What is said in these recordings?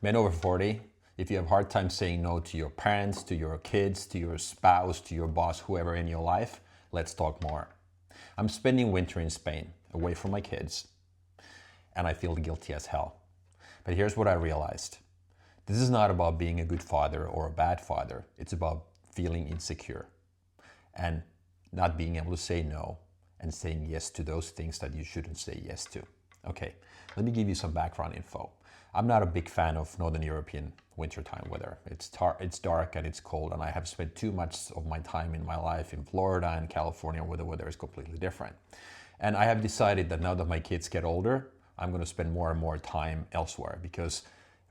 Men over 40, if you have a hard time saying no to your parents, to your kids, to your spouse, to your boss, whoever in your life, let's talk more. I'm spending winter in Spain, away from my kids, and I feel guilty as hell. But here's what I realized. This is not about being a good father or a bad father. It's about feeling insecure and not being able to say no and saying yes to those things that you shouldn't say yes to. Okay, let me give you some background info. I'm not a big fan of Northern European wintertime weather. It's dark and it's cold, and I have spent too much of my time in my life in Florida and California where the weather is completely different. And I have decided that now that my kids get older, I'm going to spend more and more time elsewhere, because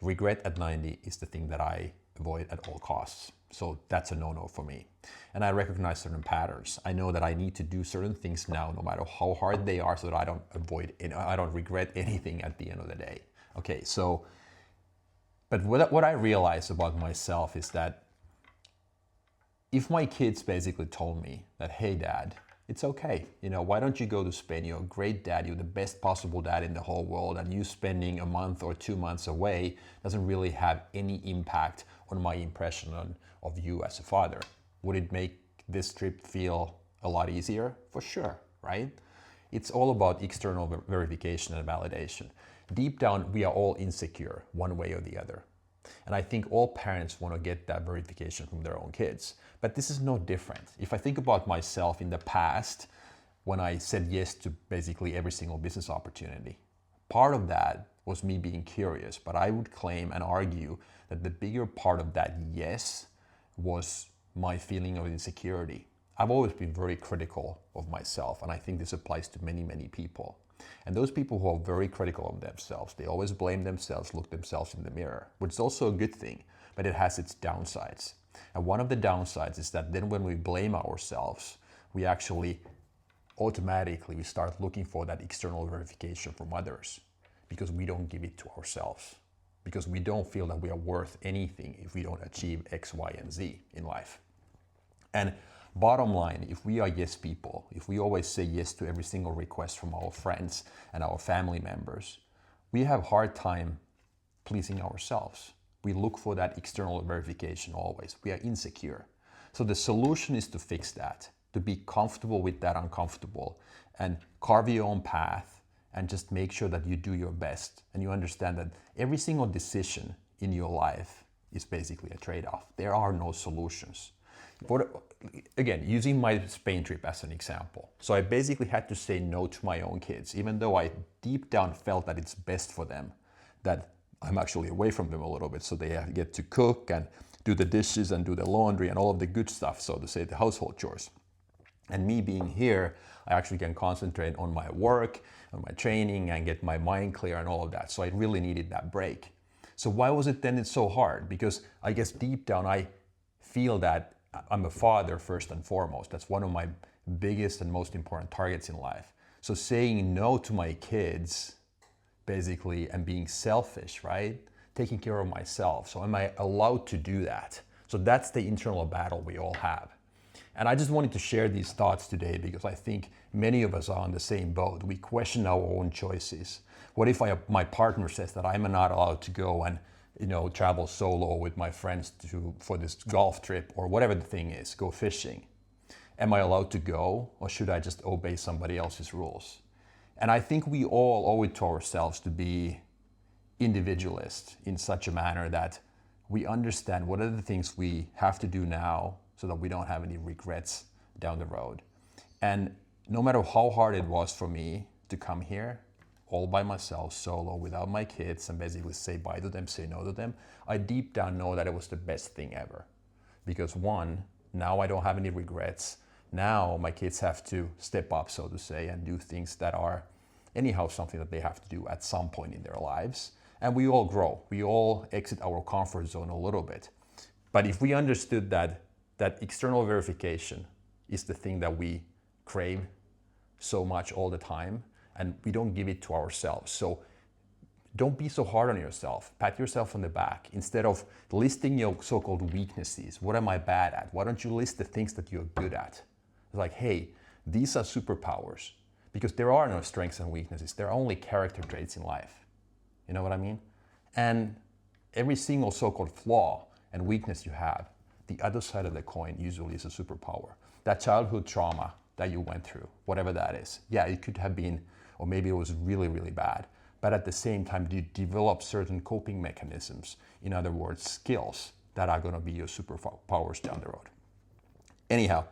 regret at 90 is the thing that I avoid at all costs. So that's a no-no for me. And I recognize certain patterns. I know that I need to do certain things now, no matter how hard they are, so that I don't regret anything at the end of the day. Okay, so, but what I realize about myself is that if my kids basically told me that, hey dad, it's okay, why don't you go to Spain? You're a great dad, you're the best possible dad in the whole world, and you spending a month or 2 months away doesn't really have any impact on my impression of you as a father. Would it make this trip feel a lot easier? For sure, right? It's all about external verification and validation. Deep down, we are all insecure one way or the other. And I think all parents want to get that verification from their own kids. But this is no different. If I think about myself in the past, when I said yes to basically every single business opportunity, part of that was me being curious. But I would claim and argue that the bigger part of that yes was my feeling of insecurity. I've always been very critical of myself, and I think this applies to many, many people. And those people who are very critical of themselves, they always blame themselves, look themselves in the mirror, which is also a good thing, but it has its downsides. And one of the downsides is that then when we blame ourselves, we actually automatically start looking for that external verification from others, because we don't give it to ourselves, because we don't feel that we are worth anything if we don't achieve X, Y, and Z in life. And bottom line, if we are yes people, if we always say yes to every single request from our friends and our family members, we have a hard time pleasing ourselves. We look for that external verification always. We are insecure. So the solution is to fix that, to be comfortable with that uncomfortable and carve your own path and just make sure that you do your best. And you understand that every single decision in your life is basically a trade-off. There are no solutions. Again, using my Spain trip as an example. So I basically had to say no to my own kids, even though I deep down felt that it's best for them, that I'm actually away from them a little bit, so they get to cook and do the dishes and do the laundry and all of the good stuff, so to say, the household chores. And me being here, I actually can concentrate on my work, on my training, and get my mind clear and all of that. So I really needed that break. So why was it then it's so hard? Because I guess deep down I feel that I'm a father first and foremost. That's one of my biggest and most important targets in life. So saying no to my kids, basically, and being selfish, right? Taking care of myself. So am I allowed to do that? So that's the internal battle we all have. And I just wanted to share these thoughts today because I think many of us are on the same boat. We question our own choices. What if my partner says that I'm not allowed to go and travel solo with my friends for this golf trip or whatever the thing is, go fishing? Am I allowed to go, or should I just obey somebody else's rules? And I think we all owe it to ourselves to be individualist in such a manner that we understand what are the things we have to do now so that we don't have any regrets down the road. And no matter how hard it was for me to come here, all by myself, solo, without my kids, and basically say bye to them, say no to them, I deep down know that it was the best thing ever. Because one, now I don't have any regrets. Now my kids have to step up, so to say, and do things that are anyhow something that they have to do at some point in their lives. And we all grow. We all exit our comfort zone a little bit. But if we understood that external verification is the thing that we crave so much all the time, and we don't give it to ourselves. So don't be so hard on yourself. Pat yourself on the back. Instead of listing your so-called weaknesses, what am I bad at? Why don't you list the things that you're good at? It's like, hey, these are superpowers, because there are no strengths and weaknesses. There are only character traits in life. You know what I mean? And every single so-called flaw and weakness you have, the other side of the coin usually is a superpower. That childhood trauma that you went through, whatever that is, yeah, it could have been, or maybe it was really, really bad. But at the same time, you develop certain coping mechanisms. In other words, skills that are going to be your superpowers down the road. Anyhow,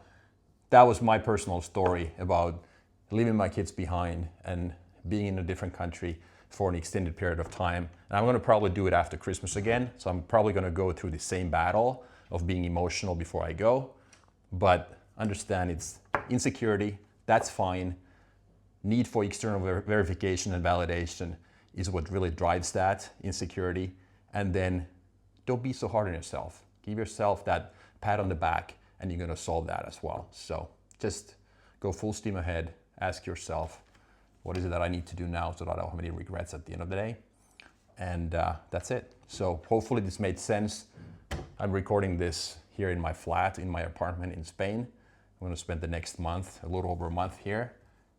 that was my personal story about leaving my kids behind and being in a different country for an extended period of time. And I'm going to probably do it after Christmas again. So I'm probably going to go through the same battle of being emotional before I go. But understand it's insecurity. That's fine. Need for external verification and validation is what really drives that insecurity. And then don't be so hard on yourself. Give yourself that pat on the back and you're going to solve that as well. So just go full steam ahead. Ask yourself, what is it that I need to do now so that I don't have any regrets at the end of the day? And that's it. So hopefully this made sense. I'm recording this here in my flat, in my apartment in Spain. I'm going to spend the next month, a little over a month here.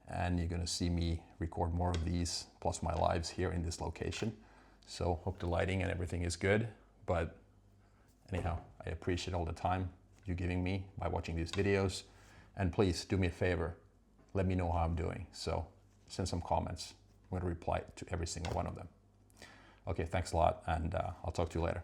And you're going to see me record more of these, plus my lives here in this location. So hope the lighting and everything is good. But anyhow, I appreciate all the time you're giving me by watching these videos. And please do me a favor, let me know how I'm doing. So send some comments. I'm going to reply to every single one of them. Okay, thanks a lot, and I'll talk to you later.